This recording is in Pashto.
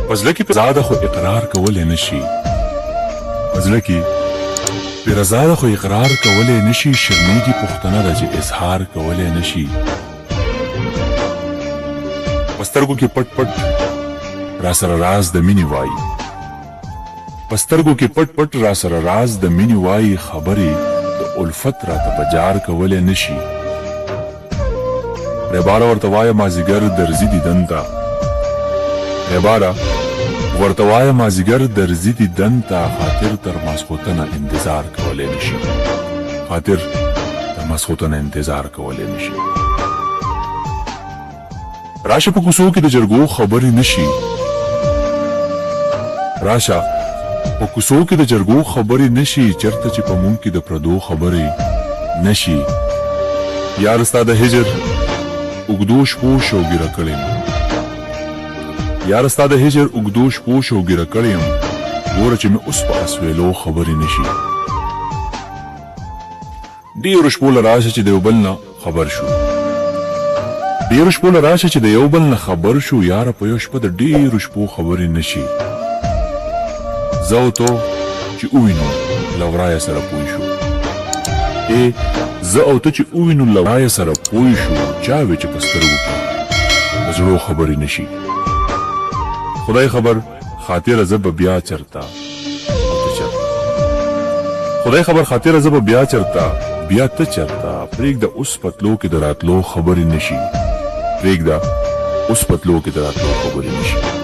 پزله کې رضا ده خو اقرار کولی نشي پزله کې رضا ده خو اقرار کولی نشي شرمېږي پښتنه ده چې اظهار کولی نشي په سترګو کې پټ پټ را سره راز د مینې وایي په سترګو کې پټ پټ را سره راز د مینې وایي خبرې د الفت راته په جار کولی نشي رباره ورته وایه مازدیګر درځي دیدن ته رباره ورته وایه مازدیګر درځي دیدن ته خاطر تر ماسخوتنه انتظار کولی نشي خاطر تر ماسخوتنه انتظار کولی نشي راشه په کوڅو کې د جرګو خبرې نشي راشه په کوڅو کې د جرګو خبرې نشي چرته چې په مونږ کې د پردو خبرې نشي یار ستا د هجر اوږدو شپو شوګیره کړی یم یار ستا د هجر اوږدو شپو شوګیره کړی یم ګوره چې مې اوس په اسویلو خبرې نشي ډېرو شپو له راشه چې د یو بل نه خبر شو ډېرو شپو له راشه چې د یو بل نه خبر شو یاره په یو شپه د ډېرو شپو خبرې نشي زه او تو چې ووینو له ورایه سره پوه شو زه او ته چې ووینو له ورایه سره پوه شو چا وی چې په سترګو کې د زړو خبرې نشي خدای خبر خاطره زه به بیا چرته خدای خبر خاطره زه به بیا چرته بیا ته چرته پرېږده اوس پتلو کې د راتلو خبرې نشي پرېږده اوس پتلو کې د راتلو خبرې نشي